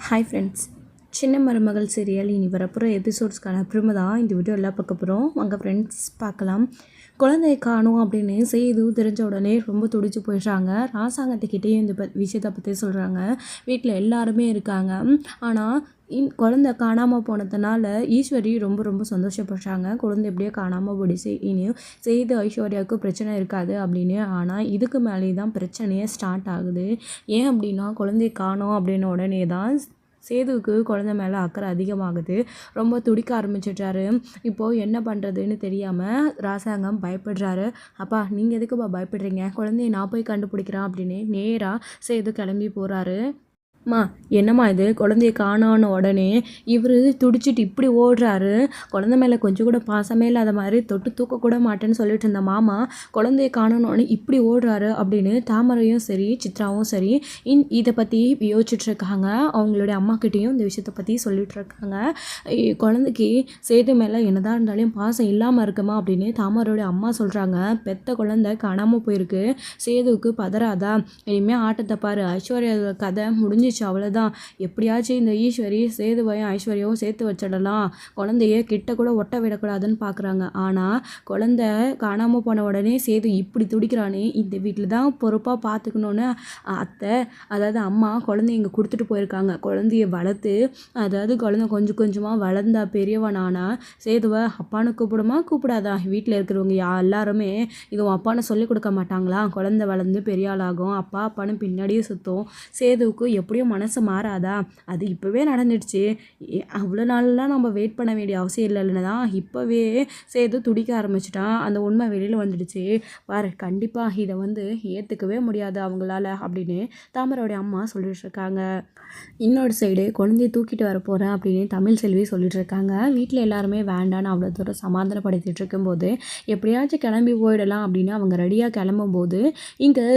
Hi friends, சின்ன மருமகள் serial இனி வரப்போகிற எபிசோட்ஸ்க்கான அப்புறமா தான் இந்த வீடியோ எல்லாம் பார்க்க போகிறோம். வாங்க ஃப்ரெண்ட்ஸ் பார்க்கலாம். குழந்தைய காணும் அப்படின்னு சேது தெரிஞ்ச உடனே ரொம்ப துடிச்சு போயிடுறாங்க. ராசாங்கத்துக்கிட்டேயும் இந்த விஷயத்தை பற்றி சொல்கிறாங்க. வீட்டில் எல்லாருமே இருக்காங்க. ஆனால் குழந்தை காணாமல் போனதுனால ஈஸ்வரி ரொம்ப ரொம்ப சந்தோஷப்படுறாங்க. குழந்தை எப்படியோ காணாமல் போயிடுச்சு, இனியும் செய்து ஐஸ்வர்யாவுக்கு பிரச்சனை இருக்காது அப்படின்னு. ஆனால் இதுக்கு மேலே தான் பிரச்சனையே ஸ்டார்ட் ஆகுது. ஏன் அப்படின்னா குழந்தைய காணோம் அப்படின்ன உடனே தான் சேதுவுக்கு குழந்தை மேலே அக்கறை அதிகமாகுது. ரொம்ப துடிக்க ஆரம்பிச்சிட்றாரு. இப்போது என்ன பண்ணுறதுன்னு தெரியாமல் ராசாங்கம் பயப்படுறாரு. அப்பா நீங்கள் எதுக்குப்பா பயப்படுறீங்க, குழந்தைய நான் போய் கண்டுபிடிக்கிறேன் அப்படின்னு நேராக சேது கிளம்பி போகிறாரு. அம்மா என்னம்மா இது, குழந்தைய காணோன்னு உடனே இவர் துடிச்சிட்டு இப்படி ஓடுறாரு. குழந்தை மேலே கொஞ்சம் கூட பாசமே இல்லாத மாதிரி தொட்டு தூக்கக்கூட மாட்டேன்னு சொல்லிட்டு இருந்த மாமா குழந்தைய காணோன்னு இப்படி ஓடுறாரு அப்படின்னு தாமரையும் சரி சித்ராவும் சரி இதை பற்றி யோசிச்சுட்ருக்காங்க. அவங்களுடைய அம்மாக்கிட்டேயும் இந்த விஷயத்தை பற்றி சொல்லிகிட்ருக்காங்க. குழந்தைக்கு சேது மேலே என்னதான் இருந்தாலும் பாசம் இல்லாமல் இருக்குமா அப்படின்னு தாமரையோடைய அம்மா சொல்கிறாங்க. பெத்த குழந்தை காணாமல் போயிருக்கு, சேதுவுக்கு பதறாதா, இனிமேல் ஆட்டத்தை பாரு, ஐஸ்வர்யா கதை முடிஞ்சிச்சு, அவ்வளோதான், எப்படியாச்சும் இந்த ஈஸ்வரி சேதுவையும் ஐஸ்வர்யாவும் சேர்த்து வச்சிடலாம், குழந்தைய கிட்ட கூட ஒட்ட விடக்கூடாதுன்னு பார்க்குறாங்க. ஆனால் குழந்தை காணாமல் போன உடனே சேது இப்படி துடிக்கிறானே, இந்த வீட்டில் தான் பொறுப்பாக பார்த்துக்கணுன்னு அத்தை, அதாவது அம்மா குழந்தைய இங்கே கொடுத்துட்டு போயிருக்காங்க. குழந்தைய வளர்த்து, அதாவது குழந்தை கொஞ்சம் கொஞ்சமாக வளர்ந்தா பெரியவனானா சேதுவை அப்பான்னு கூப்பிடுமா கூப்பிடாதா, வீட்டில் இருக்கிறவங்க எல்லாருமே இது அப்பான்னு சொல்லி கொடுக்க மாட்டாங்களா, குழந்தை வளர்ந்து பெரிய ஆளாகும், அப்பா அப்பான்னு பின்னாடியே சுற்றும், சேதுவுக்கு எப்படியும் மனசு மாறாதா, அது இப்போவே நடந்துடுச்சு, அவ்வளோ நாள்லாம் நம்ம வெயிட் பண்ண வேண்டிய அவசியம் இல்லைன்னு தான் இப்போவே சேது துடிக்க ஆரம்பிச்சிட்டான். அந்த உண்மை வெளியில் வந்துடுச்சு பாரு, கண்டிப்பாக இதை ஏற்றுக்கவே முடியாது அவங்களால அப்படின்னு தாமரோடைய அம்மா சொல்லிட்டு இருக்காங்க. இன்னொரு சைடு குழந்தைய தூக்கிட்டு வர போகிறேன் அப்படின்னு தமிழ் செல்வி சொல்லிட்டு இருக்காங்க. வீட்டில் எல்லாருமே வேண்டான்னு அவ்வளோ தூரம் சமாதானப்படுத்திட்டு இருக்கும்போது எப்படியாச்சும் கிளம்பி போயிடலாம் அப்படின்னு அவங்க ரெடியாக கிளம்பும்போது இங்கே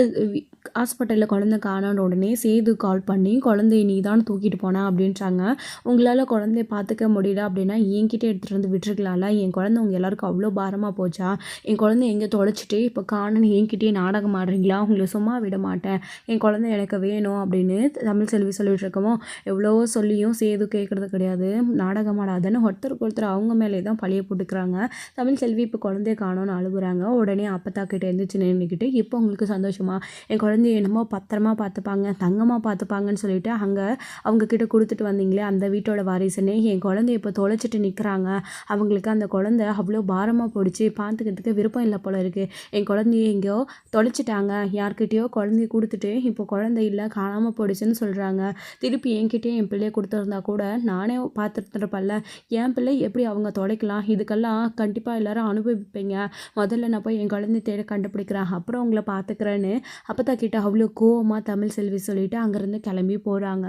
ஹாஸ்பிட்டலில் குழந்தை காணோன்னு உடனே சேது கால் பண்ணி குழந்தைய நீ தான் தூக்கிட்டு போனேன் அப்படின்றாங்க. உங்களால் குழந்தைய பார்த்துக்க முடியல அப்படின்னா என்கிட்ட எடுத்துகிட்டு வந்து விட்டுருக்கலாம்ல, என் குழந்தை உங்கள் எல்லாருக்கும் அவ்வளோ பாரமாக போச்சா, என் குழந்தை எங்கே தொலைச்சிட்டு இப்போ காணுன்னு என்கிட்டயே நாடகம் ஆடுறீங்களா, உங்களை சும்மா விட மாட்டேன், என் குழந்தை எனக்கு வேணும் அப்படின்னு தமிழ் செல்வி சொல்லிட்டு இருக்கோமோ. எவ்வளவோ சொல்லியும் சேது கேட்குறது கிடையாது, நாடகம் ஆடாதுன்னு ஒருத்தருக்கு அவங்க மேலே தான் பழிய போட்டுக்கிறாங்க. தமிழ் செல்வி இப்போ குழந்தைய காணோன்னு அழுகுறாங்க. உடனே அப்பத்தா கிட்டே எழுந்திரிச்சு நின்றுக்கிட்டு இப்போ உங்களுக்கு சந்தோஷமா, என் குழந்தைய என்னமோ பத்திரமா பார்த்துப்பாங்க, தங்கமாக பார்த்துப்பாங்கன்னு சொல்லிட்டு அங்கே அவங்கக்கிட்ட கொடுத்துட்டு வந்தீங்களே அந்த வீட்டோட வாரிசுன்னு என் குழந்தைய இப்போ தொலைச்சிட்டு நிற்கிறாங்க, அவங்களுக்கு அந்த குழந்தை அவ்வளோ பாரமாக போயிடுச்சு, பார்த்துக்கிறதுக்கு விருப்பம் இல்லை போல இருக்குது, என் குழந்தைய எங்கேயோ தொலைச்சிட்டாங்க, யார்கிட்டயோ குழந்தைய கொடுத்துட்டு இப்போ குழந்தை இல்லை காணாமல் போயிடுச்சுன்னு சொல்கிறாங்க, திருப்பி என்கிட்டயே என் பிள்ளையை கொடுத்துருந்தா கூட நானே பார்த்துருப்பல்ல, என் பிள்ளை எப்படி அவங்க தொலைக்கலாம், இதுக்கெல்லாம் கண்டிப்பாக எல்லாரும் அனுபவிப்பீங்க, முதல்ல நான் போய் என் குழந்தைய தேட கண்டுபிடிக்கிறேன், அப்புறம் உங்களை பார்த்துக்கிறேன்னு அப்பத்தா கிட்ட அவ்வளோ கோவமாக தமிழ் செல்வி சொல்லிவிட்டு அங்கேருந்து கிளம்பி போகிறாங்க.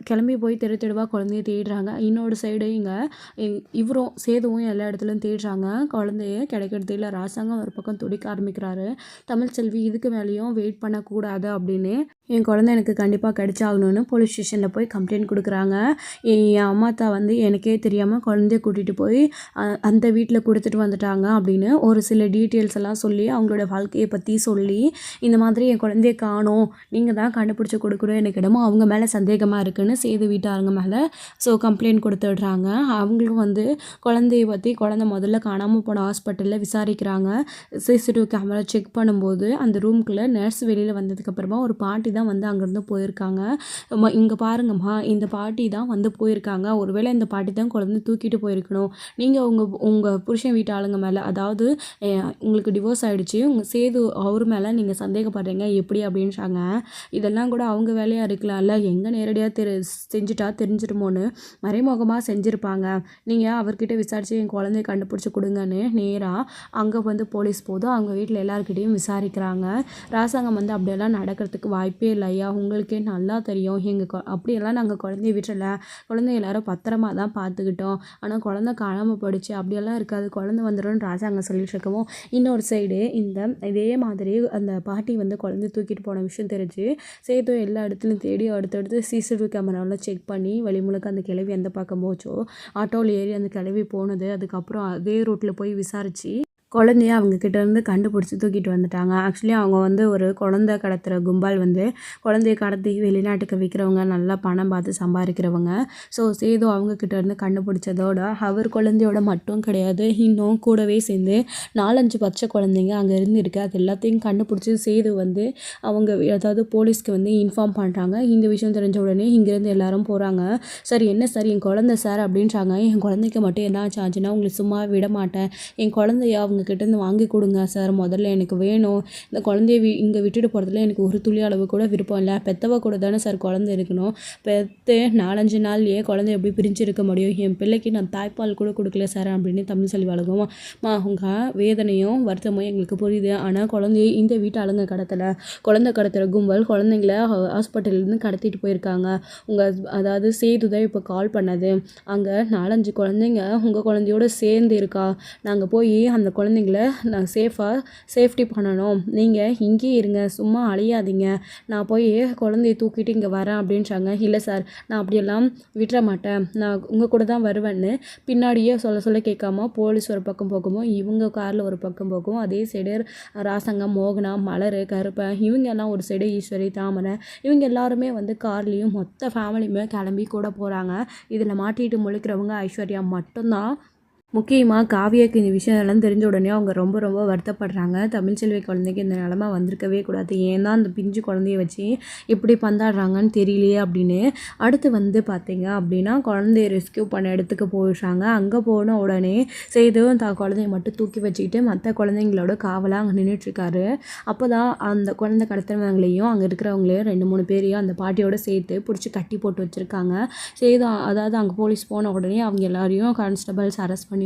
கிளம்பி போய் தெருவாக குழந்தைய தேடுறாங்க. இன்னொரு சைடு இங்கே இவரும் சேதுவும் எல்லா இடத்துலையும் தேடுறாங்க. குழந்தைய கிடைக்கிறது இல்லை. ராசாங்கம் ஒரு பக்கம் துடிக்க ஆரம்பிக்கிறாரு. தமிழ் செல்வி இதுக்கு மேலேயும் வெயிட் பண்ணக்கூடாது அப்படின்னு என் குழந்தை எனக்கு கண்டிப்பாக கிடைச்சாகணும்னு போலீஸ் ஸ்டேஷனில் போய் கம்ப்ளைண்ட் கொடுக்குறாங்க. என் அம்மாத்தா எனக்கே தெரியாமல் குழந்தைய கூட்டிகிட்டு போய் அந்த வீட்டில் கொடுத்துட்டு வந்துட்டாங்க அப்படின்னு ஒரு சில டீட்டெயில்ஸ் எல்லாம் சொல்லி அவங்களோட வாழ்க்கையை பற்றி சொல்லி இந்த மாதிரி என் குழந்தைய காணோம், நீங்கள் தான் கண்டுபிடிச்சி கொடுக்கணும், எனக்கு இடமோ அவங்க மேலே சந்தேகமாக இருக்குன்னு சேது வீட்டாருங்க மேலே கம்ப்ளைண்ட் கொடுத்துடுறாங்க. அவங்களும் குழந்தைய பற்றி குழந்தை முதல்ல காணாமல் போன ஹாஸ்பிட்டலில் விசாரிக்கிறாங்க. சிசிடிவி கேமரா செக் பண்ணும்போது அந்த ரூம்குள்ளே நர்ஸ் வெளியில் வந்ததுக்கப்புறமா ஒரு பாட்டி தான் அங்கேருந்து போயிருக்காங்க. இங்கே பாருங்கம்மா, இந்த பாட்டி தான் போயிருக்காங்க, ஒருவேளை இந்த பாட்டி தான் குழந்தை தூக்கிட்டு போயிருக்கணும், நீங்கள் உங்கள் புருஷன் வீட்டு ஆளுங்க மேலே, அதாவது உங்களுக்கு டிவோர்ஸ் ஆகிடுச்சு, உங்கள் சேது அவர் மேலே நீங்கள் சந்தேகப்படுறீங்க எப்படி அப்படின்றாங்க. இதெல்லாம் கூட அவங்க வேலையாக இருக்கலாம்ல, எங்கே நேரடியாக செஞ்சுட்டா தெரிஞ்சிருமோன்னு மறைமுகமாக செஞ்சுருப்பாங்க, நீங்கள் அவர்கிட்ட விசாரித்து என் குழந்தைய கண்டுபிடிச்சி கொடுங்கன்னு நேராக அங்கே போலீஸ் போதும் அவங்க வீட்டில் எல்லாருக்கிட்டையும் விசாரிக்கிறாங்க. ராசாங்கம் அப்படியெல்லாம் நடக்கிறதுக்கு வாய்ப்பே இல்லை ஐயா, உங்களுக்கே நல்லா தெரியும், அப்படியெல்லாம் நாங்கள் குழந்தைய விட்டுறல, குழந்தை எல்லாரும் பத்திரமா தான் பார்த்துக்கிட்டோம், ஆனால் குழந்தை காணாமல் போயிடுச்சு, அப்படியெல்லாம் இருக்காது, குழந்தை வந்துடும்னு ராசாங்கம் சொல்லிட்டு இருக்கவும் இன்னொரு சைடு இதே மாதிரி அந்த பாட்டி குழந்தைய தூக்கிட்டு போன விஷயம் தெரிஞ்சு சேது எல்லா இடத்துலையும் தேடி அடுத்தடுத்து சிசிடிவி கேமராவில் செக் பண்ணி வழி முழுக்க அந்த கிழவி எந்த பக்கம் போச்சோ ஆட்டோவில் ஏறி அந்த கிழவி போனது, அதுக்கப்புறம் அதே ரூட்டில் போய் விசாரித்து குழந்தைய அவங்க கிட்டேருந்து கண்டுபிடிச்சி தூக்கிட்டு வந்துட்டாங்க. ஆக்சுவலி அவங்க வந்து ஒரு குழந்தை கடத்துகிற கும்பல் வந்து குழந்தைய கடத்தி வெளிநாட்டுக்கு விற்கிறவங்க, நல்லா பணம் பார்த்து சம்பாதிக்கிறவங்க. ஸோ சேது அவங்கக்கிட்டேருந்து கண்டுபிடிச்சதோட அவர் குழந்தையோட மட்டும் கிடையாது, இன்னும் கூடவே சேர்ந்து 4-5 பச்சை குழந்தைங்க அங்கே இருந்துருக்கு. அது எல்லாத்தையும் கண்டுபிடிச்சி சேது வந்து அவங்க அதாவது போலீஸ்க்கு வந்து இன்ஃபார்ம் பண்ணுறாங்க. இந்த விஷயம் தெரிஞ்ச உடனே இங்கேருந்து எல்லாரும் போகிறாங்க. சார் என்ன சார் என் குழந்தை சார் அப்படின்றாங்க. என் குழந்தைக்கு மட்டும் என்ன ஆச்சுன்னா உங்களை சும்மா விட மாட்டேன், என் குழந்தைய அவங்க கிட்டேருந்து வாங்கி கொடுங்க சார், முதல்ல எனக்கு வேணும். இந்த குழந்தைய இங்கே விட்டுட்டு போகிறதுல எனக்கு ஒரு துளி அளவு கூட விருப்பம் இல்லை. பெற்றவ கூட தானே சார் குழந்தை இருக்கணும். பெற்று 4-5 நாள்லேயே குழந்தை எப்படி பிரிஞ்சிருக்க முடியும்? என் பிள்ளைக்கு நான் தாய்ப்பால் கூட கொடுக்கல சார் அப்படின்னு தமிழ்செல்வி அழுகும். உங்கள் வேதனையும் வருத்தமும் எங்களுக்கு புரியுது, ஆனால் குழந்தைய இந்த வீட்டு ஆளுங்க கடத்தலை. குழந்தை கடத்துகிற கும்பல் குழந்தைங்கள ஹாஸ்பிட்டல்லேருந்து கடத்திட்டு போயிருக்காங்க. அதாவது சேது தான் இப்போ கால் பண்ணது. அங்கே 4-5 குழந்தைங்க உங்கள் குழந்தையோடு சேர்ந்து இருக்கா. நாங்கள் போய் அந்த குழந்தைங்கள நான் சேஃப்டி பண்ணணும். நீங்கள் இங்கேயே இருங்க, சும்மா அழியாதீங்க. நான் போய் குழந்தைய தூக்கிட்டு இங்கே வரேன் அப்படின்றாங்க. இல்லை சார், நான் அப்படியெல்லாம் விட்டுற மாட்டேன், நான் உங்கள் கூட தான் வருவேன்னு பின்னாடியே சொல்ல கேட்காம போலீஸ் ஒரு பக்கம் போகுமோ, இவங்க காரில் ஒரு பக்கம் போகும். அதே சைடு ராசங்கம், மோகனா, மலர், கருப்பன் இவங்க எல்லாம் ஒரு சைடு, ஈஸ்வரி, தாமரை இவங்க எல்லாருமே வந்து கார்லேயும் மொத்த ஃபேமிலியுமே கிளம்பி கூட போகிறாங்க. இதில் மாட்டிட்டு முழிக்கிறவங்க ஐஸ்வர்யா மட்டும்தான். முக்கியமாக காவியாக்கு இந்த விஷயம் எல்லாம் தெரிஞ்ச உடனே அவங்க ரொம்ப ரொம்ப வருத்தப்படுறாங்க. தமிழ்செல்வி குழந்தைக்கு இந்த நிலமை வந்திருக்கவே கூடாது, ஏன் தான் அந்த பிஞ்சு குழந்தைய வச்சு இப்படி பந்தாடுறாங்கன்னு தெரியலையே அப்படின்னு. அடுத்து வந்து பார்த்திங்க அப்படின்னா குழந்தைய ரெஸ்கியூ பண்ண இடத்துக்கு போயிடுறாங்க. அங்கே போன உடனே சேதுவும் தான் குழந்தைய மட்டும் தூக்கி வச்சுக்கிட்டு மற்ற குழந்தைங்களோட காவலாக அங்கே நின்றுட்டுருக்காரு. அப்போ தான் அந்த குழந்தை கடத்துறவங்களையும் அங்கே இருக்கிறவங்களையும் 2-3 பேரையும் அந்த பாட்டியோட சேர்த்து பிடிச்சி கட்டி போட்டு வச்சுருக்காங்க. சேது அதாவது அங்கே போலீஸ் போன உடனே அவங்க எல்லாரையும் கான்ஸ்டபிள்ஸ் அரெஸ்ட் பண்ணிடுறாங்க.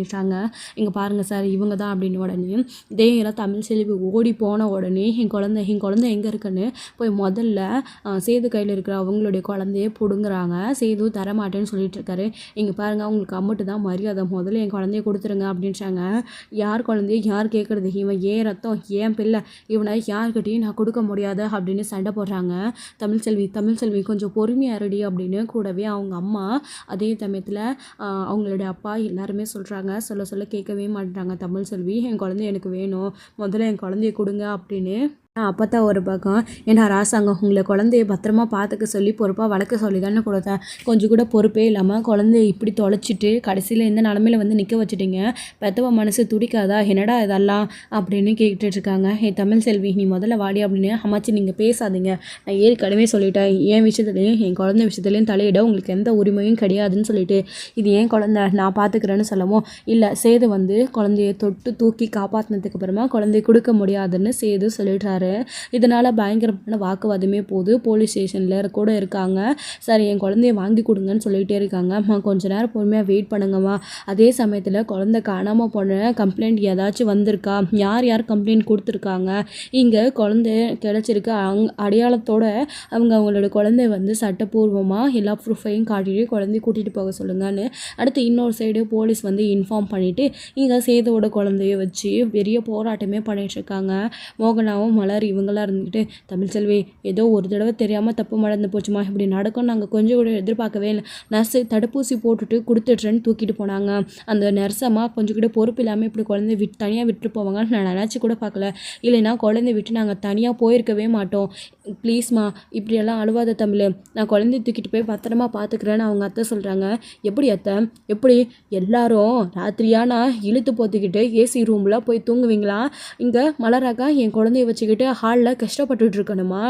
இங்கே பாருங்கள் சார், இவங்க தான் அப்படின்னு உடனே இதே தமிழ்செல்வி ஓடி போன உடனே என் குழந்தை எங்கே இருக்குன்னு போய் முதல்ல சேது கையில் இருக்கிற அவங்களுடைய குழந்தைய பிடுங்குறாங்க. சேது தரமாட்டேன்னு சொல்லிட்டு இருக்காரு. இங்கே பாருங்கள், அவங்களுக்கு அம்மட்டு தான் மரியாதை, முதல்ல என் குழந்தைய கொடுத்துருங்க அப்படின்றாங்க. யார் குழந்தைய யார் கேட்குறது, இவன் ஏன் ரத்தம் ஏன் பிள்ளை, இவனை யார்கிட்டையும் நான் கொடுக்க முடியாது அப்படின்னு சண்டை போடுறாங்க. தமிழ்செல்வி கொஞ்சம் பொறுமையாக ரெடி அப்படின்னு கூடவே அவங்க அம்மா, அதே சமயத்தில் அவங்களுடைய அப்பா எல்லாருமே சொல்கிறாங்க. சொல்ல கேட்கவே மாட்டாங்க தமிழ்செல்வி. என் குழந்தை எனக்கு வேணும், முதல்ல என் குழந்தைய கொடுங்க அப்படின்னு. அப்போ தான் ஒரு பக்கம், ஏன்னா ராசாங்க உங்களை குழந்தைய பத்திரமா பார்த்துக்க சொல்லி பொறுப்பாக வளர்க்க சொல்லி தானே கொடுத்தேன், கொஞ்சம் கூட பொறுப்பே இல்லாமல் குழந்தைய இப்படி தொலைச்சிட்டு கடைசியில் இந்த நிலமையில வந்து நிற்க வச்சுட்டீங்க, பெத்தவ மனசு துடிக்காதா, என்னடா இதெல்லாம் அப்படின்னு கேட்டுட்ருக்காங்க. தமிழ்செல்வி நீ முதல்ல வாடி அப்படின்னு. அம்மாச்சி நீங்கள் பேசாதீங்க, நான் ஏற்கனவே சொல்லிட்டேன், என் விஷயத்துலையும் என் குழந்தை விஷயத்துலையும் தலையிட உங்களுக்கு எந்த உரிமையும் கிடையாதுன்னு சொல்லிட்டு, இது ஏன் குழந்தை நான் பார்த்துக்கிறேன்னு சொல்லவும், இல்லை சேது வந்து குழந்தைய தொட்டு தூக்கி காப்பாற்றினதுக்கு அப்புறமா குழந்தைய கொடுக்க முடியாதுன்னு சேது சொல்லிடுறாரு. இதனால் பயங்கரமான வாக்குவாதமே போகுது. போலீஸ் ஸ்டேஷனில் கூட இருக்காங்க. சார் என் குழந்தைய வாங்கி கொடுங்கன்னு சொல்லிகிட்டே இருக்காங்க. கொஞ்ச நேரம் பொறுமையாக வெயிட் பண்ணுங்கம்மா. அதே சமயத்தில் குழந்தை காணாமல் போன கம்ப்ளைண்ட் ஏதாச்சும் வந்திருக்கா, யார் கம்ப்ளைண்ட் கொடுத்துருக்காங்க, இங்கே குழந்தை கிடச்சிருக்கு அடையாளத்தோட அவங்களோட குழந்தைய வந்து சட்டப்பூர்வமாக எல்லா ப்ரூஃபையும் காட்டிட்டு குழந்தைய கூட்டிகிட்டு போக சொல்லுங்கன்னு. அடுத்து இன்னொரு சைடு போலீஸ் வந்து இன்ஃபார்ம் பண்ணிவிட்டு இங்கே சேதுவோட குழந்தைய வச்சு பெரிய போராட்டமே பண்ணிகிட்ருக்காங்க. மோகனாவும் மலர் இவங்களாம் இருந்துக்கிட்டு, தமிழ்செல்வி ஏதோ ஒரு தடவை தெரியாமல் தப்பு நடந்து போச்சுமா, இப்படி நடக்கும் நாங்கள் கொஞ்சம் கூட எதிர்பார்க்கவே இல்லை, நர்ஸு தடுப்பூசி போட்டுட்டு கொடுத்துட்றேன்னு தூக்கிட்டு போனாங்க, அந்த நர்ஸம்மா கொஞ்சம் கூட பொறுப்பு இல்லாமல் இப்படி குழந்தைய தனியாக விட்டு போவாங்கன்னு நான் நினச்சி கூட பார்க்கல, இல்லைன்னா குழந்தைய விட்டு நாங்கள் தனியாக போயிருக்கவே மாட்டோம், ப்ளீஸ்மா இப்படியெல்லாம் அழுவாத தமிழ், நான் குழந்தைய தூக்கிட்டு போய் பத்திரமா பார்த்துக்கிறேன்னு அவங்க அத்தை சொல்கிறாங்க. எப்படி அத்தை, எப்படி எல்லாரும் ராத்திரியானா இழுத்து போத்திக்கிட்டு ஏசி ரூமில் போய் தூங்குவீங்களா, இங்கே மலராக்கா என் குழந்தைய வச்சுக்கிட்டு ஹாலில் கஷ்டப்பட்டுட்டு இருக்கணுமா,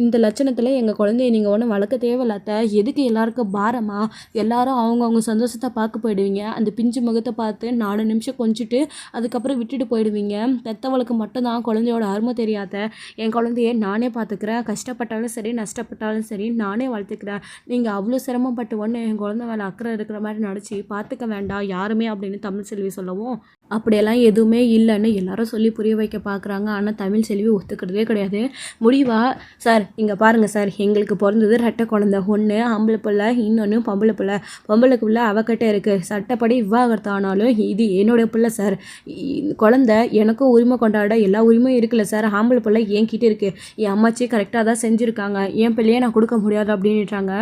இந்த லட்சணத்தில் எங்கள் குழந்தைய நீங்கள் ஒன்றும் வளர்க்க தேவையில்லாத, எதுக்கு எல்லாருக்கும் பாரமா, எல்லாரும் அவங்கவுங்க சந்தோஷத்தை பார்க்க போயிடுவீங்க, அந்த பிஞ்சு முகத்தை பார்த்து 4 நிமிஷம் கொஞ்சிட்டு அதுக்கப்புறம் விட்டுட்டு போயிடுவீங்க, பெற்றவளுக்கு மட்டும்தான் குழந்தையோட அருமை தெரியாத, என் குழந்தைய நானே பார்த்துக்கிறேன், கஷ்டப்பட்டாலும் சரி நஷ்டப்பட்டாலும் சரி நானே வளர்த்துக்கிறேன், நீங்கள் அவ்வளோ சிரமப்பட்டு ஒன்று என் குழந்தை மேலே அக்கறை இருக்கிற மாதிரி நடிச்சு பார்த்துக்க வேண்டாம் யாருமே அப்படின்னு தமிழ்செல்வி சொல்லவும், அப்படியெல்லாம் எதுவுமே இல்லைன்னு எல்லாரும் சொல்லி புரிய வைக்க பார்க்குறாங்க. ஆனால் தமிழ்செல்வி ஒத்துக்கிறதே கிடையாது. முடிவா சார் இங்கே பாருங்கள் சார், எங்களுக்கு பிறந்தது ரெட்டை குழந்தை, ஒன்று ஆம்பளை பிள்ளை இன்னொன்று பொம்பளை பிள்ளை, பொம்பளை பிள்ளை அவகிட்ட இருக்குது, சட்டப்படி விவாகரத்து ஆனாலும் இது என்னுடைய பிள்ளை சார், குழந்தை எனக்கும் உரிமை கொண்டாட எல்லா உரிமையும் இருக்குல்ல சார், ஆம்பளை பிள்ளை என்கிட்ட இருக்குது, என் அம்மாச்சி கரெக்டாக தான் செஞ்சுருக்காங்க, என் பிள்ளையே நான் கொடுக்க முடியாது அப்படின்னுட்டாங்க.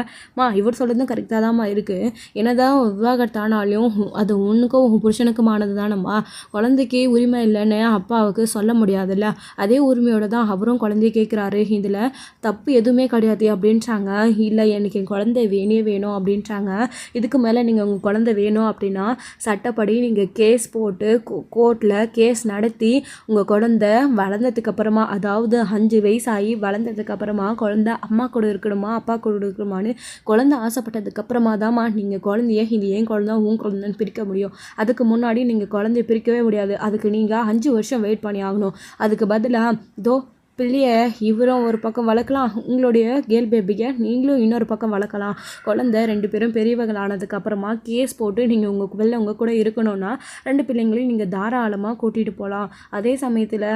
இவர் சொல்கிறதும் கரெக்டாக தான்மா இருக்குது, என்னதான் விவாகரத்து ஆனாலும் அது உன்னுக்கும் உன் புருஷனுக்குமானது தானம்மா, முடியுமா? குழந்தைக்கு உரிமை இல்லைன்னு அப்பாவுக்கு சொல்ல முடியாதுல்ல, அதே உரிமையோடு தான் அவரும் குழந்தைய கேட்குறாரு. இதில் தப்பு எதுவுமே கிடையாது அப்படின்றாங்க. இல்லை, எனக்கு என் குழந்தை வேணும் அப்படின்றாங்க. இதுக்கு மேலே நீங்கள் உங்கள் குழந்தை வேணும் அப்படின்னா சட்டப்படி நீங்கள் கேஸ் போட்டு கோர்ட்டில் கேஸ் நடத்தி உங்கள் குழந்தை வளர்ந்ததுக்கப்புறமா, அதாவது 5 வயசாகி வளர்ந்ததுக்கப்புறமா குழந்தை அம்மா கூட இருக்கணுமா அப்பா கூட இருக்கணுமான்னு குழந்தை ஆசைப்பட்டதுக்கப்புறமா தான்மா நீங்கள் குழந்தைய இது ஏன் குழந்தை உன் குழந்தைன்னு பிரிக்க முடியும். அதுக்கு முன்னாடி நீங்கள் குழந்தைய பிரிக்கவே முடியாது. அதுக்கு நீங்கள் 5 வருஷம் வெயிட் பண்ணி ஆகணும். அதுக்கு பதிலாக பிள்ளைய இவரும் ஒரு பக்கம் வளர்க்கலாம், உங்களுடைய கேர்ள் பேபியை நீங்களும் இன்னொரு பக்கம் வளர்க்கலாம். குழந்தை 2 பேரும் பெரியவர்கள் ஆனதுக்கப்புறமா கேஸ் போட்டு நீங்கள் உங்கள் கூட இருக்கணும்னா 2 பிள்ளைங்களையும் நீங்கள் தாராளமாக கூட்டிகிட்டு போகலாம். அதே சமயத்தில்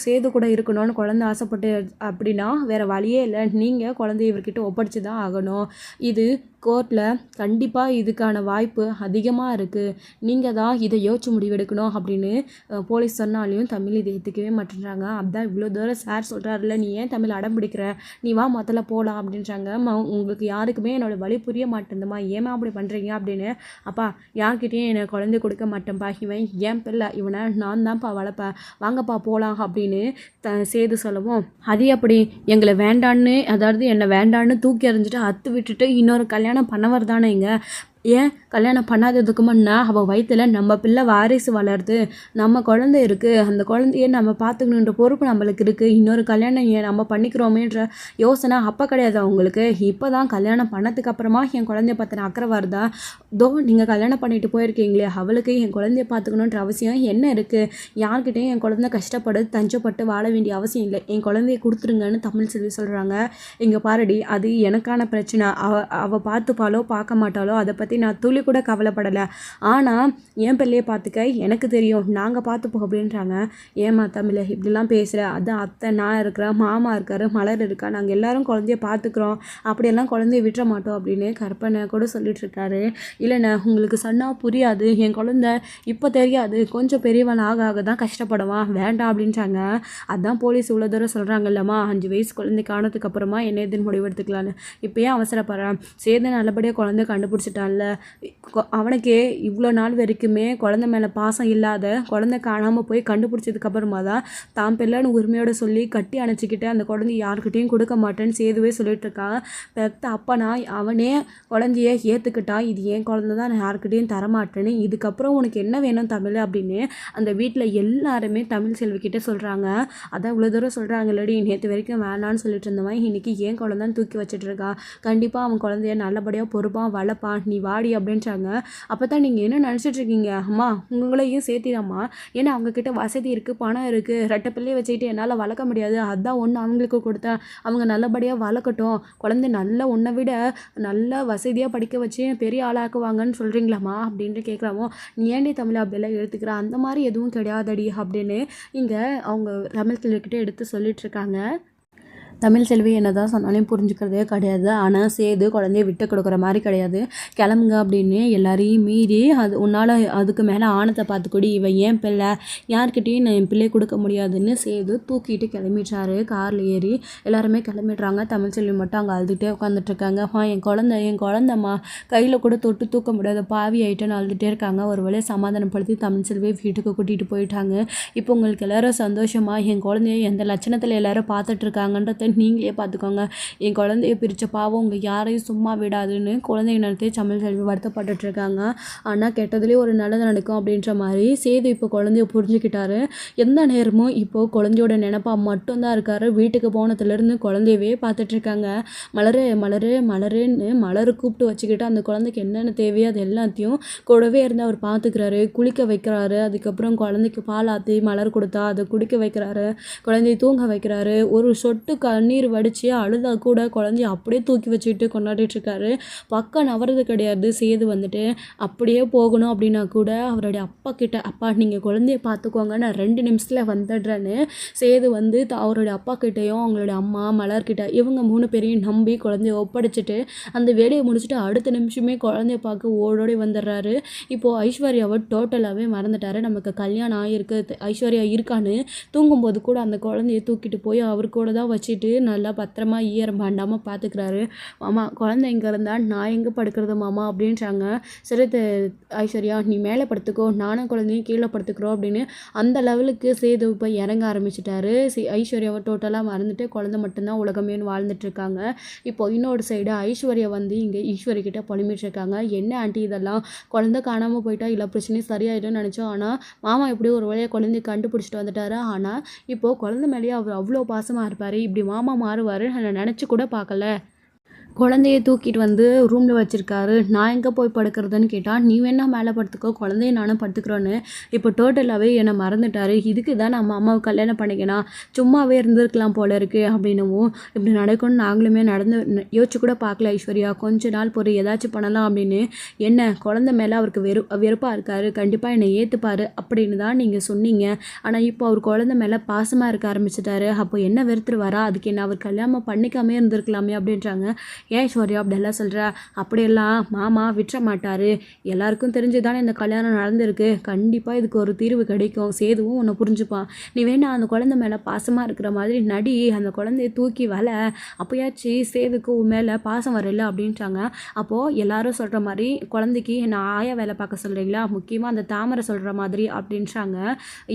சேது கூட இருக்கணும்னு குழந்தை ஆசைப்பட்டு அப்படின்னா வேறு வழியே இல்லை, நீங்கள் குழந்தைய இவர்கிட்ட ஒப்படைச்சி தான் ஆகணும். இது கோர்ட்டில் கண்டிப்பாக இதுக்கான வாய்ப்பு அதிகமாக இருக்குது. நீங்கள் தான் இதை யோசிச்சு முடிவெடுக்கணும் அப்படின்னு போலீஸ் சொன்னாலையும் தமிழ் இதை ஏற்றுக்கவே மாட்டேன்றாங்க. அதான் இவ்வளோ தூரம் சார் சொல்கிறாருல்ல, நீ ஏன் தமிழ் அடம் பிடிக்கிற, நீ வா முதல்ல போகலாம் அப்படின்றாங்க. உங்களுக்கு யாருக்குமே என்னோடய வழி புரிய மாட்டேங்குதுமா, ஏமா அப்படி பண்ணுறீங்க அப்படின்னு. அப்பா, யார்கிட்டையும் என்னை குழந்தை கொடுக்க மாட்டேன்ப்பா, இவன் ஏன் பிள்ளை, இவனை நான் தான்ப்பா வளர்ப்பேன், வாங்கப்பா போகலாம் அப்படின்னு சேது சொல்லவும், அது அப்படி எங்களை வேண்டான்னு, அதாவது என்னை வேண்டான்னு தூக்கி எறிஞ்சிட்டு அத்து விட்டுட்டு இன்னொரு கல்யாணம் பண்ணவர் தானேங்க, ஏன் கல்யாணம் பண்ணாததுக்கு முன்னே அவள் வயிற்றில் நம்ம பிள்ளை வாரிசு வளருது, நம்ம குழந்தை இருக்குது, அந்த குழந்தைய நம்ம பார்த்துக்கணுன்ற பொறுப்பு நம்மளுக்கு இருக்குது, இன்னொரு கல்யாணம் ஏன் நம்ம பண்ணிக்கிறோமேன்ற யோசனை அப்போ கிடையாது அவங்களுக்கு. இப்போ தான் கல்யாணம் பண்ணதுக்கு அப்புறமா என் குழந்தைய பற்றின அக்கறை வருதா? நீங்கள் கல்யாணம் பண்ணிட்டு போயிருக்கீங்களே, அவளுக்கு என் குழந்தைய பார்த்துக்கணுன்ற அவசியம் என்ன இருக்குது? யார்கிட்டையும் என் குழந்தை கஷ்டப்பட்டு தஞ்சப்பட்டு வாழ வேண்டிய அவசியம் இல்லை, என் குழந்தைய கொடுத்துருங்கன்னு தமிழ் செல்வி சொல்கிறாங்க. இங்கே பாருடி, அது எனக்கான பிரச்சனை, அவள் பார்த்துப்பாலோ பார்க்க மாட்டாலோ அதை பற்றி நான் துளி கூட கவலைப்படலை, ஆனால் என் பிள்ளையை பார்த்துக்க எனக்கு தெரியும், நாங்கள் பார்த்துப்போம் அப்படின்றாங்க. ஏமா தமிழ் இப்படிலாம் பேசுகிற, அதான் அத்தை நான் இருக்கிறேன், மாமா இருக்கார், மலர் இருக்கா, நாங்கள் எல்லோரும் குழந்தைய பார்த்துக்குறோம், அப்படியெல்லாம் குழந்தைய விட்டுற மாட்டோம் அப்படின்னு கற்பனை கூட சொல்லிட்டுருக்காரு. இல்லைண்ணே, உங்களுக்கு சொன்னால் புரியாது, என் குழந்தை இப்போ தெரியாது, கொஞ்சம் பெரியவன் ஆக தான் கஷ்டப்படுவான், வேண்டாம் அப்படின்றாங்க. அதான் போலீஸ் இவ்வளோ தூரம் சொல்கிறாங்கல்லம்மா, 5 வயசு குழந்தைக்கு ஆனதுக்கப்புறமா என்ன எதுன்னு முடிவெடுத்துக்கலான்னு. இப்போ ஏன் அவசரப்படுறேன், சேது நல்லபடியாக குழந்தை கண்டுபிடிச்சிட்டான்ல, அவனுக்கே இவ்வளோ நாள் வரைக்குமே குழந்தை மேலே பாசம் இல்லாத குழந்தை காணாமல் போய் கண்டுபிடிச்சதுக்கப்புறமா தான் தான் பிள்ளைன்னு உரிமையோடு சொல்லி கட்டி அணைச்சிக்கிட்டு அந்த குழந்தைய யாருக்கிட்டையும் கொடுக்க மாட்டேன்னு சேதுவே சொல்லிட்டுருக்கான். பெத்த அப்பனா அவனே குழந்தைய ஏற்றுக்கிட்டா, இது ஏன் குழந்தை தான், நான் யாருக்கிட்டையும் தரமாட்டேன்னு, இதுக்கப்புறம் உனக்கு என்ன வேணும் தமிழ் அப்படின்னு அந்த வீட்டில் எல்லாருமே தமிழ் செல்விக்கிட்ட சொல்கிறாங்க. அதான் இவ்வளோ தூரம் சொல்கிறாங்க இல்லடி, நேற்று வரைக்கும் வேணான்னு சொல்லிட்டு இருந்தவன் இன்றைக்கி ஏன் குழந்தைன்னு தூக்கி வச்சுட்டு இருக்கான், கண்டிப்பாக அவன் குழந்தைய நல்லபடியாக பொறுப்பான் வளர்ப்பான், நீ வாடி அப்படின்றாங்க. அப்போ தான் நீங்கள் என்ன நினச்சிட்ருக்கீங்க, அம்மா உங்களையும் சேர்த்திடாம்மா, ஏன்னா அவங்கக்கிட்ட வசதி இருக்குது, பணம் இருக்குது, ரெட்டை பிள்ளையை வச்சுக்கிட்டு என்னால் வளர்க்க முடியாது, அதான் ஒன்று அவங்களுக்கு கொடுத்தேன், அவங்க நல்லபடியாக வளர்க்கட்டும், குழந்தை நல்ல ஒன்றை விட நல்ல வசதியாக படிக்க வச்சு பெரிய ஆளாக்குவாங்கன்னு சொல்கிறீங்களாம்மா அப்படின்ட்டு கேட்குறாமோ. நீ ஏண்டி தமிழ் அப்படியெல்லாம் எடுத்துக்கிற, அந்த மாதிரி எதுவும் கிடையாதடி அப்படின்னு இங்கே அவங்க தமிழ் கிட்ட எடுத்து சொல்லிகிட்ருக்காங்க. தமிழ் செல்வி என்ன தான் சொன்னாலும் புரிஞ்சுக்கிறதே கிடையாது. ஆனால் சேது குழந்தைய விட்டு கொடுக்குற மாதிரி கிடையாது. கிளம்புங்க அப்படின்னு எல்லாரையும் மீறி உன்னால் அதுக்கு மேலே ஆணத்தை பார்த்துக்கூடி, இவன் ஏன் பிள்ளை, யார்கிட்டையும் நான் என் பிள்ளை கொடுக்க முடியாதுன்னு சேது தூக்கிட்டு கிளம்பிட்டாரு. காரில் ஏறி எல்லாருமே கிளம்பிடுறாங்க. தமிழ் செல்வி மட்டும் அங்கே அழுதுகிட்டே உட்காந்துட்ருக்காங்க. என் குழந்தைம்மா கையில் கூட தொட்டு தூக்க முடியாத பாவி ஆகிட்டேன்னு அழுதுகிட்டே இருக்காங்க. ஒரு வேளையை சமாதானப்படுத்தி தமிழ் செல்வியை வீட்டுக்கு கூட்டிகிட்டு போயிட்டாங்க. இப்போ உங்களுக்கு எல்லோரும் சந்தோஷமாக என் குழந்தைய எந்த லட்சணத்தில் எல்லோரும் பார்த்துட்ருக்காங்கன்றத நீங்களே பார்த்துக்கோங்க, என் குழந்தைய பிரித்த பாவம் உங்கள் யாரையும் சும்மா விடாதுன்னு குழந்தைய நடத்தி தமிழ் செல்வி வருத்தப்பட்டுட்ருக்காங்க. ஆனால் கெட்டதுலேயே ஒரு நல்லது நடக்கும் அப்படின்ற மாதிரி சேது இப்போ குழந்தைய புரிஞ்சுக்கிட்டாரு. எந்த நேரமும் இப்போது குழந்தையோட நினப்பாக மட்டும்தான் இருக்கார். வீட்டுக்கு போனதுலேருந்து குழந்தையவே பார்த்துட்ருக்காங்க. மலரு மலரு மலருன்னு மலரை கூப்பிட்டு வச்சுக்கிட்டு அந்த குழந்தைக்கு என்னென்ன தேவையோ அது எல்லாத்தையும் கூடவே இருந்து அவர் பார்த்துக்கிறாரு. குளிக்க வைக்கிறாரு, அதுக்கப்புறம் குழந்தைக்கு பால் ஆற்றி மலர் கொடுத்தா அதை குடிக்க வைக்கிறாரு, குழந்தைய தூங்க வைக்கிறாரு. ஒரு சொட்டு கண்ணீர் வடித்து அழுதா கூட குழந்தைய அப்படியே தூக்கி வச்சுட்டு கொண்டாடிட்டுருக்காரு. பக்கம் நவறது கிடையாது. சேது வந்துட்டு அப்படியே போகணும் அப்படின்னா கூட அவருடைய அப்பா கிட்ட, அப்பா நீங்கள் குழந்தைய பார்த்துக்கோங்க, நான் 2 நிமிஷத்தில் வந்துடுறேன்னு சேது வந்து அவருடைய அப்பா கிட்டேயும் அவங்களுடைய அம்மா மலர்கிட்ட இவங்க 3 பேரையும் நம்பி குழந்தைய ஒப்படைச்சிட்டு அந்த வேலையை முடிச்சுட்டு அடுத்த நிமிஷமே குழந்தைய பார்க்க ஓடோடி வந்துடுறாரு. இப்போது ஐஸ்வர்யாவை டோட்டலாகவே மறந்துட்டாரு. நமக்கு கல்யாணம் ஆகிருக்கு, ஐஸ்வர்யா இருக்கான்னு தூங்கும்போது கூட அந்த குழந்தைய தூக்கிட்டு போய் அவர் கூட தான் வச்சுட்டு வச்சுட்டு நல்லா பத்திரமா ஈரம் பண்ணாமல் பார்த்துக்கிறாரு. மாமா குழந்தை இங்கே இருந்தால் நான் எங்கே படுக்கிறது மாமா அப்படின்றாங்க. சரி ஐஸ்வர்யா நீ மேலே படுத்துக்கோ, நானும் குழந்தையும் கீழே படுத்துக்கிறோம் அப்படின்னு அந்த லெவலுக்கு சேது இப்போ இறங்க ஆரம்பிச்சிட்டாரு. ஐஸ்வர்யாவை டோட்டலாக மறந்துட்டு குழந்தை மட்டும்தான் உலகமேன்னு வாழ்ந்துட்டுருக்காங்க. இப்போ இன்னொரு சைடு ஐஸ்வர்யா வந்து இங்கே ஈஸ்வரி கிட்ட புலம்பிட்டு இருக்காங்க. என்ன ஆண்டி இதெல்லாம், குழந்தை காணாமல் போயிட்டா இல்லை பிரச்சனையும் சரியாயிடும்னு நினச்சோம். ஆனால் மாமா எப்படி ஒரு வழியாக குழந்தைய கண்டுபிடிச்சிட்டு வந்துட்டாரு. ஆனால் இப்போது குழந்தை மேலேயே அவர் அவ்வளோ பாசமாக இருப்பார். இப்படி மாமா மாறுவார் நான் நினச்சி கூட பார்க்கல. குழந்தைய தூக்கிட்டு வந்து ரூமில் வச்சுருக்காரு. நான் எங்கே போய் படுக்கிறதுன்னு கேட்டால், நீ வேணா மேலே படுத்துக்கோ, குழந்தைய நானும் படுத்துக்கிறோன்னு இப்போ டோட்டலாகவே என்னை மறந்துட்டார். இதுக்கு தான் நம்ம அம்மாவை கல்யாணம் பண்ணிக்கலாம், சும்மாவே இருந்திருக்கலாம் போல இருக்குது அப்படின்னவும், இப்படி நடக்கும்னு நாங்களுமே யோசிச்சு கூட பார்க்கல ஐஸ்வர்யா. கொஞ்ச நாள் பொறு ஏதாச்சும் பண்ணலாம் அப்படின்னு. என்ன குழந்தை மேலே அவருக்கு வெறுப்பாக இருக்கார், கண்டிப்பாக என்னை ஏற்றுப்பார் அப்படின்னு தான் நீங்கள் சொன்னீங்க. ஆனால் இப்போ அவர் குழந்தை மேலே பாசமாக இருக்க ஆரம்பிச்சிட்டாரு. அப்போ என்ன வெறுத்துருவாரா, அதுக்கு என்ன அவர் கல்யாணம் பண்ணிக்காமே இருந்திருக்கலாமே அப்படின்றாங்க. ஏன் ஐஸ்வர்யா அப்படியெல்லாம் சொல்கிற, அப்படியெல்லாம் மாமா விட்டுற மாட்டார். எல்லாருக்கும் தெரிஞ்சு தானே இந்த கல்யாணம் நடந்திருக்கு, கண்டிப்பாக இதுக்கு ஒரு தீர்வு கிடைக்கும், சேதுவும் உன்னை புரிஞ்சுப்பான். நீ வேணா அந்த குழந்தை மேலே பாசமாக இருக்கிற மாதிரி நடி, அந்த குழந்தைய தூக்கி அப்போயாச்சு சேதுக்கு உன் மேலே பாசம் வரல அப்படின்ட்டாங்க. அப்போது எல்லாரும் சொல்கிற மாதிரி குழந்தைக்கு என்ன ஆயா வேலை பார்க்க சொல்கிறீங்களா, முக்கியமாக அந்த தாமரை சொல்கிற மாதிரி அப்படின்றாங்க.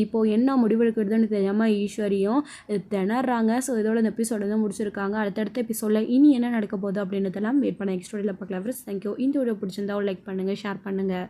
இப்போது என்ன முடிவெடுக்கிறதுன்னு தெரியாமல் ஈஸ்வரியும் திணறாங்க. ஸோ இதோட இந்த எபிசோட வந்து முடிச்சிருக்காங்க. அடுத்தடுத்த எபிசோடில் இனி என்ன நடக்க போகுது அப்படின்றதெல்லாம் வெயிட் பண்ண நெக்ஸ்ட் வீடியோவில் பார்க்கலாம். தேங்க்யூ. இந்த வீடியோ பிடிச்சிருந்தா லைக் பண்ணுங்கள், ஷேர் பண்ணுங்கள்.